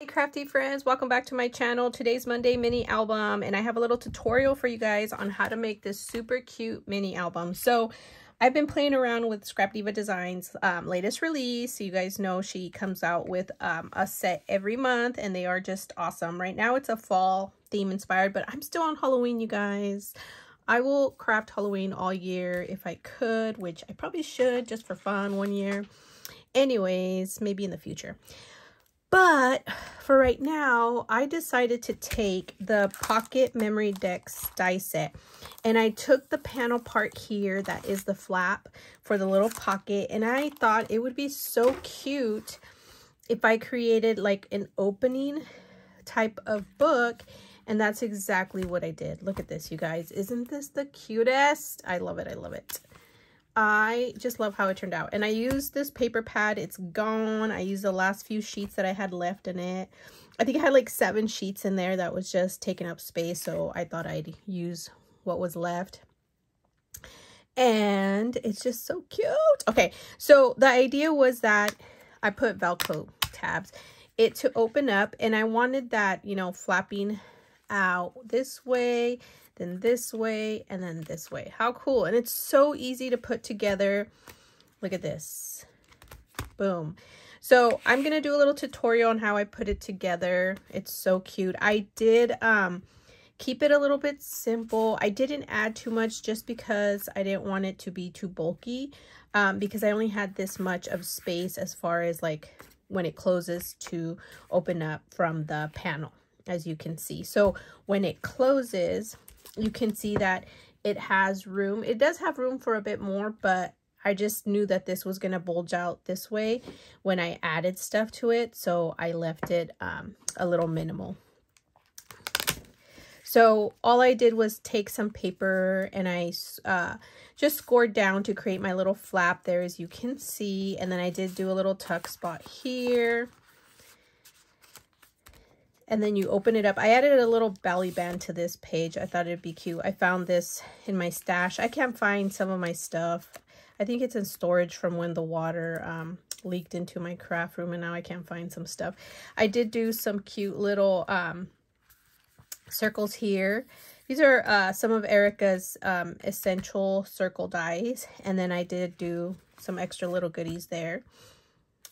Hey crafty friends, welcome back to my channel. Today's Monday mini album and I have a little tutorial for you guys on how to make this super cute mini album. So I've been playing around with ScrapDiva Designs latest release. So you guys know she comes out with a set every month and they are just awesome. Right now it's a fall theme inspired, but I'm still on Halloween, you guys. I will craft Halloween all year if I could, which I probably should just for fun one year. Anyways, maybe in the future. But for right now, I decided to take the Pocket Memorydex die set. And I took the panel part here, that is the flap for the little pocket. And I thought it would be so cute if I created like an opening type of book. And that's exactly what I did. Look at this, you guys. Isn't this the cutest? I love it. I love it. I just love how it turned out. And I used this paper pad. It's gone. I used the last few sheets that I had left in it. I think I had like 7 sheets in there that was just taking up space. So I thought I'd use what was left. And it's just so cute. Okay, so the idea was that I put Velcro tabs to open up. And I wanted that, you know, flapping out this way, then this way, and then this way. How cool. And it's so easy to put together. Look at this. Boom. So I'm going to do a little tutorial on how I put it together. It's so cute. I did keep it a little bit simple. I didn't add too much just because I didn't want it to be too bulky, because I only had this much of space as far as like when it closes to open up from the panel, as you can see. So when it closes, you can see that it has room. It does have room for a bit more, but I just knew that this was going to bulge out this way when I added stuff to it. So I left it a little minimal. So all I did was take some paper and I just scored down to create my little flap there, as you can see. And then I did do a little tuck spot here. And then you open it up. I added a little belly band to this page. I thought it'd be cute. I found this in my stash. I can't find some of my stuff. I think it's in storage from when the water leaked into my craft room, and now I can't find some stuff. I did do some cute little circles here. These are some of Erica's essential circle dies. And then I did do some extra little goodies there.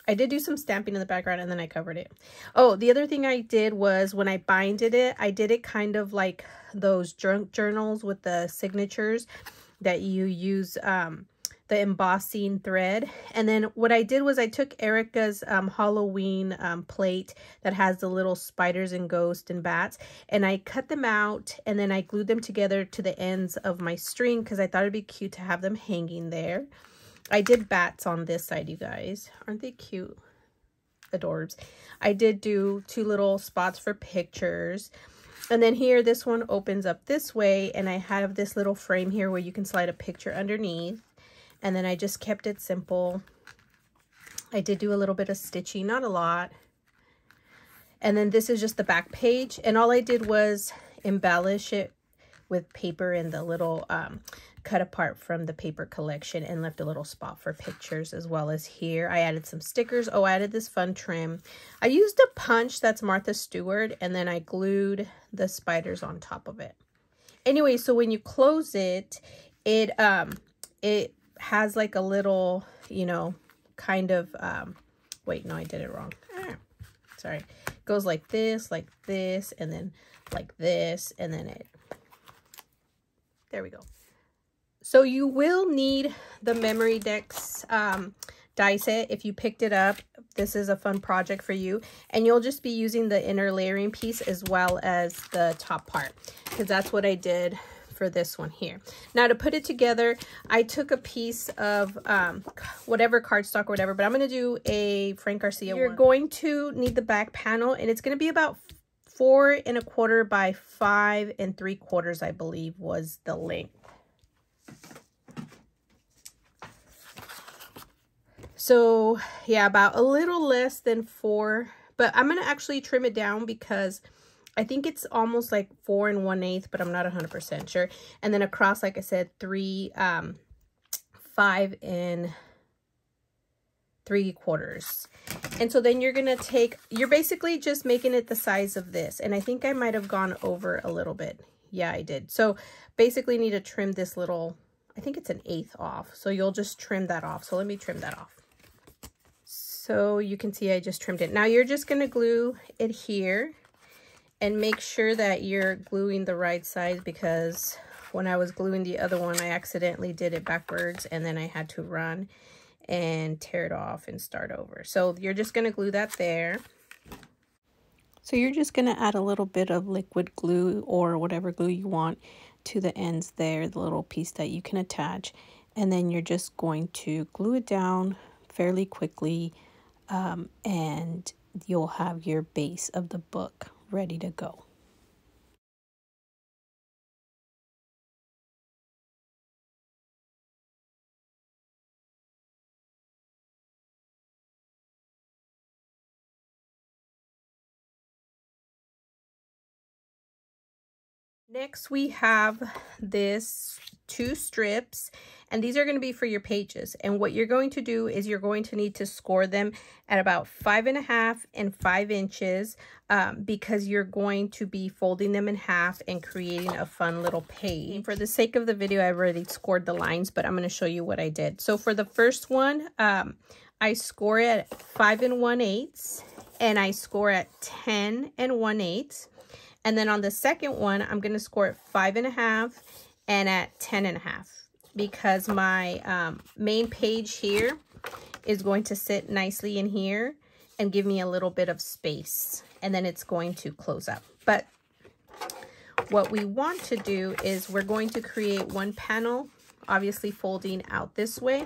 I did do some stamping in the background and then I covered it. Oh, the other thing I did was when I binded it, I did it kind of like those junk journals with the signatures that you use the embossing thread. And then what I did was I took Erica's Halloween plate that has the little spiders and ghosts and bats, and I cut them out and then I glued them together to the ends of my string because I thought it'd be cute to have them hanging there. I did bats on this side, you guys. Aren't they cute? Adorbs. I did do 2 little spots for pictures. And then here, this one opens up this way. And I have this little frame here where you can slide a picture underneath. And then I just kept it simple. I did do a little bit of stitching, not a lot. And then this is just the back page. And all I did was embellish it with paper and the little cut apart from the paper collection, and left a little spot for pictures, as well as here I added some stickers. Oh, I added this fun trim. I used a punch that's Martha Stewart, and then I glued the spiders on top of it. Anyway, so when you close it, it has like a little, you know, kind of wait, no, I did it wrong. Sorry. It goes like this, and then like this, and then there we go. So you will need the Memorydex die set if you picked it up. This is a fun project for you. And you'll just be using the inner layering piece as well as the top part, because that's what I did for this one here. Now to put it together, I took a piece of whatever cardstock or whatever, but I'm going to do a Frank Garcia one. You're going to need the back panel, and it's going to be about 4 1/4 by 5 3/4, I believe was the length. So yeah, about a little less than 4, but I'm going to actually trim it down because I think it's almost like 4 1/8, but I'm not 100% sure. And then across, like I said, 3, 5 3/4. And so then you're going to take, you're basically just making it the size of this. And I think I might have gone over a little bit. Yeah, I did. So basically need to trim this little, I think it's 1/8 off. So you'll just trim that off. So let me trim that off. So you can see I just trimmed it. Now you're just going to glue it here and make sure that you're gluing the right side, because when I was gluing the other one, I accidentally did it backwards and then I had to run and tear it off and start over. So you're just going to glue that there. So you're just going to add a little bit of liquid glue or whatever glue you want to the ends there, the little piece that you can attach. And then you're just going to glue it down fairly quickly, and you'll have your base of the book ready to go. Next, we have this 2 strips, and these are going to be for your pages. And what you're going to do is you're going to need to score them at about 5.5 and 5 inches, because you're going to be folding them in half and creating a fun little page. For the sake of the video, I've already scored the lines, but I'm going to show you what I did. So for the first one, I score it at 5 1/8, and I score at 10 1/8. And then on the second one, I'm going to score at 5.5 and at 10.5, because my main page here is going to sit nicely in here and give me a little bit of space. And then it's going to close up. But what we want to do is we're going to create one panel, obviously folding out this way.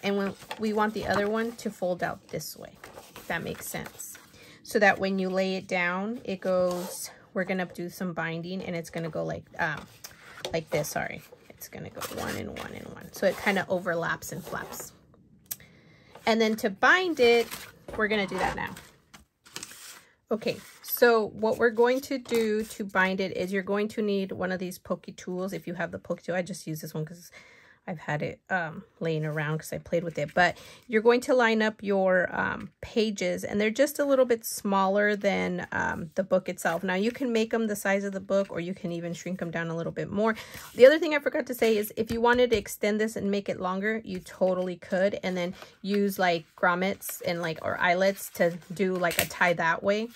And we want the other one to fold out this way, if that makes sense. So that when you lay it down, it goes... We're going to do some binding, and it's going to go like this, sorry. It's going to go 1 and 1 and 1. So it kind of overlaps and flaps. And then to bind it, we're going to do that now. Okay, so what we're going to do to bind it is you're going to need one of these pokey tools. If you have the pokey tool, I just use this one because I've had it laying around because I played with it. But you're going to line up your pages, and they're just a little bit smaller than the book itself. Now you can make them the size of the book, or you can even shrink them down a little bit more. The other thing I forgot to say is if you wanted to extend this and make it longer, you totally could, and then use like grommets and or eyelets to do like a tie that way.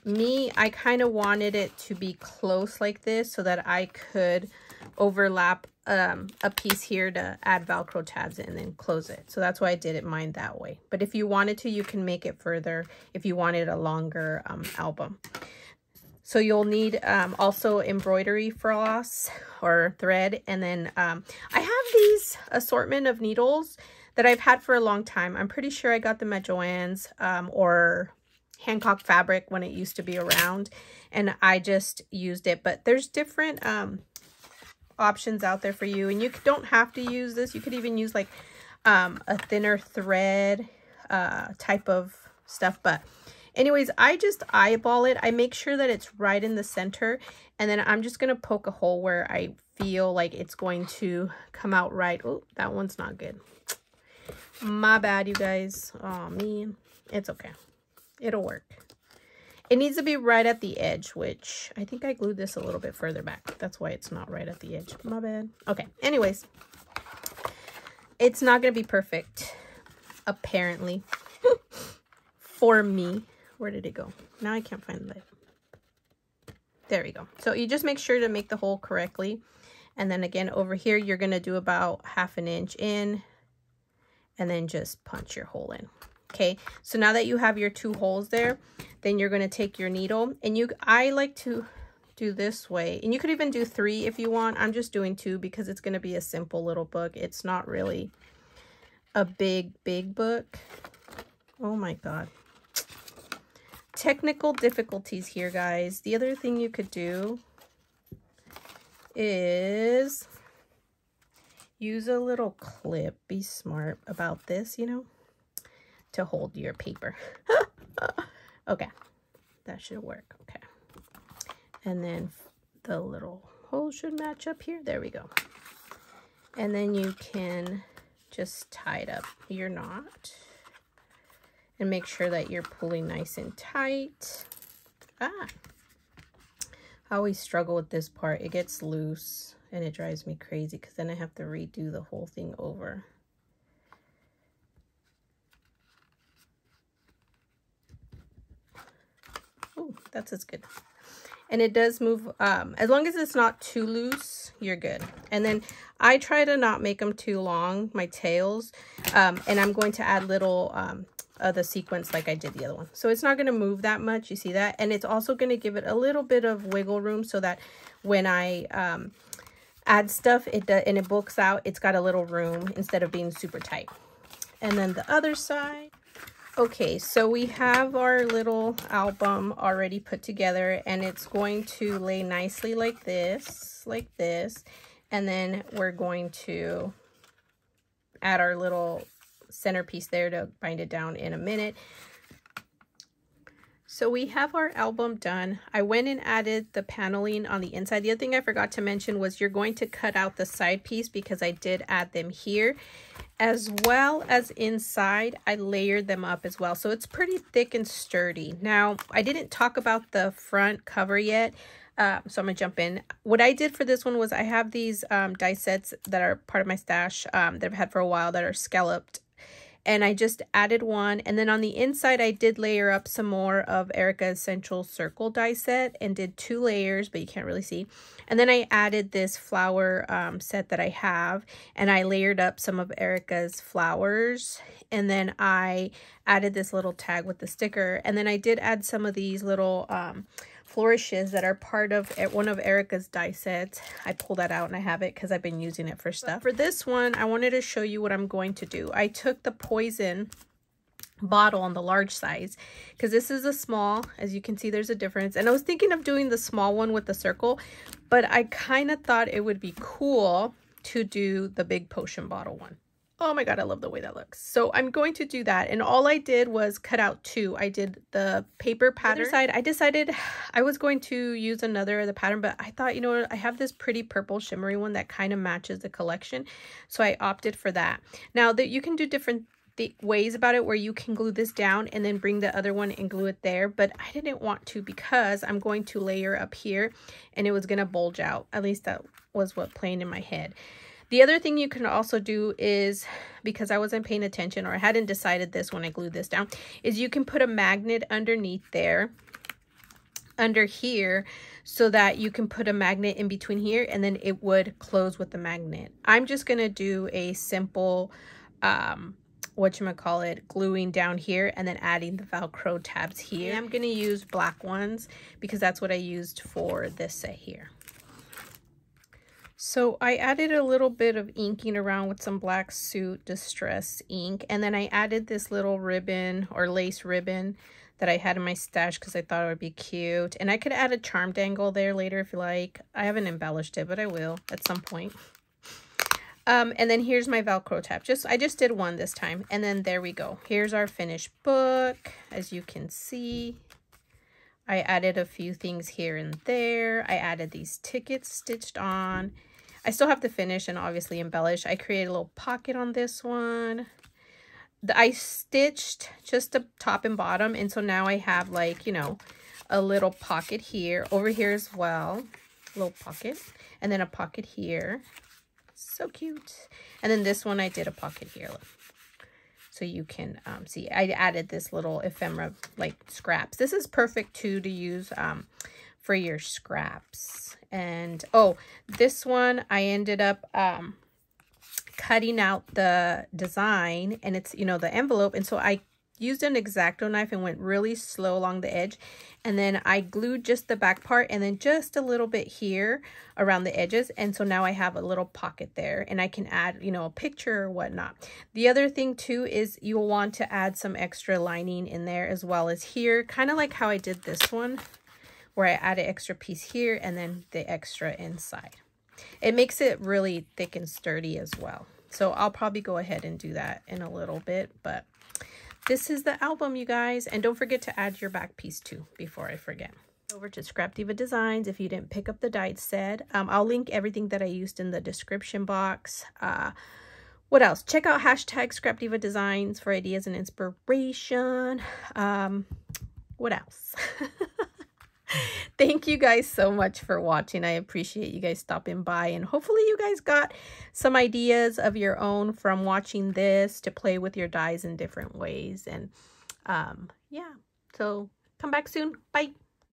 Me, I kind of wanted it to be close like this so that I could overlap a piece here to add Velcro tabs and then close it. So that's why I did it mine that way. But if you wanted to, you can make it further if you wanted a longer album. So you'll need also embroidery floss or thread. And then I have these assortment of needles that I've had for a long time. I'm pretty sure I got them at Joann's or Hancock Fabric when it used to be around. And I just used it. But there's different... options out there for you, and you don't have to use this. You could even use like a thinner thread type of stuff. But anyways, I just eyeball it. I make sure that it's right in the center, and then I'm just gonna poke a hole where I feel like it's going to come out right. Oh, that one's not good. My bad, you guys. Oh man, it's okay, it'll work. It needs to be right at the edge, which I think I glued this a little bit further back. That's why it's not right at the edge. My bad. Okay, anyways. It's not going to be perfect, apparently, for me. Where did it go? Now I can't find it. There we go. So you just make sure to make the hole correctly. And then again, over here, you're going to do about 1/2 inch in. And then just punch your hole in. Okay, so now that you have your 2 holes there, then you're going to take your needle, and I like to do this way, and you could even do 3 if you want. I'm just doing 2 because it's going to be a simple little book. It's not really a big book. Oh my god, technical difficulties here, guys. The other thing you could do is use a little clip. Be smart about this, you know, to hold your paper. Okay, that should work. Okay, and then the little hole should match up here. There we go. And then you can just tie it up your knot. And make sure that you're pulling nice and tight. I always struggle with this part. It gets loose and it drives me crazy because then I have to redo the whole thing over. Oh, that's as good. And it does move, as long as it's not too loose, you're good. And then I try to not make them too long, my tails. And I'm going to add little the sequence like I did the other one. So it's not going to move that much, you see that? And it's also going to give it a little bit of wiggle room so that when I add stuff, and it bulks out, it's got a little room instead of being super tight. And then the other side. Okay, so we have our little album already put together, and it's going to lay nicely like this, and then we're going to add our little centerpiece there to bind it down in a minute. So we have our album done. I went and added the paneling on the inside. The other thing I forgot to mention was you're going to cut out the side piece because I did add them here. As well as inside, I layered them up as well. So it's pretty thick and sturdy. Now, I didn't talk about the front cover yet. So I'm going to jump in. What I did for this one was I have these die sets that are part of my stash that I've had for a while that are scalloped. And I just added one. And then on the inside, I did layer up some more of Erica's Essential Circle die set and did 2 layers, but you can't really see. And then I added this flower set that I have, and I layered up some of Erica's flowers. And then I added this little tag with the sticker. And then I did add some of these little flourishes that are part of one of Erica's die sets. I pulled that out and I have it because I've been using it for stuff. But for this one, I wanted to show you what I'm going to do. I took the poison bottle on the large size because this is a small. As you can see, there's a difference. And I was thinking of doing the small one with the circle, but I kind of thought it would be cool to do the big potion bottle one. Oh my God, I love the way that looks. So I'm going to do that. And all I did was cut out 2. I did the paper pattern. The other side, I decided I was going to use another of the pattern, but I thought, you know what, I have this pretty purple shimmery one that kind of matches the collection. So I opted for that. Now that you can do different ways about it where you can glue this down and then bring the other one and glue it there, but I didn't want to because I'm going to layer up here and it was going to bulge out. At least that was what playing in my head. The other thing you can also do is, because I wasn't paying attention or I hadn't decided this when I glued this down, is you can put a magnet underneath there, under here, so that you can put a magnet in between here and then it would close with the magnet. I'm just going to do a simple, gluing down here and then adding the Velcro tabs here. I'm going to use black ones because that's what I used for this set here. So I added a little bit of inking around with some Black Suit Distress ink. And then I added this little ribbon or lace ribbon that I had in my stash because I thought it would be cute. And I could add a charm dangle there later if you like. I haven't embellished it, but I will at some point. And then here's my Velcro tab. I just did one this time. And then there we go. Here's our finished book. As you can see, I added a few things here and there. I added these tickets stitched on. I still have to finish and obviously embellish. I created a little pocket on this one. I stitched just the top and bottom. And so now I have, like, you know, a little pocket here. Over here as well. A little pocket. And then a pocket here. So cute. And then this one I did a pocket here. Look. So you can see I added this little ephemera like scraps. This is perfect too to use for your scraps. And oh, this one I ended up cutting out the design, and it's, you know, the envelope, and so I used an X-Acto knife and went really slow along the edge, and then I glued just the back part and then just a little bit here around the edges. And so now I have a little pocket there and I can add, you know, a picture or whatnot. The other thing too is you'll want to add some extra lining in there as well as here, kind of like how I did this one where I added extra piece here and then the extra inside. It makes it really thick and sturdy as well. So I'll probably go ahead and do that in a little bit, but this is the album, you guys. And don't forget to add your back piece too before I forget. Over to ScrapDiva Designs if you didn't pick up the die set. I'll link everything that I used in the description box. What else? Check out hashtag ScrapDiva Designs for ideas and inspiration. What else? Thank you guys so much for watching. I appreciate you guys stopping by, and hopefully you guys got some ideas of your own from watching this to play with your dies in different ways. And yeah, so come back soon. Bye.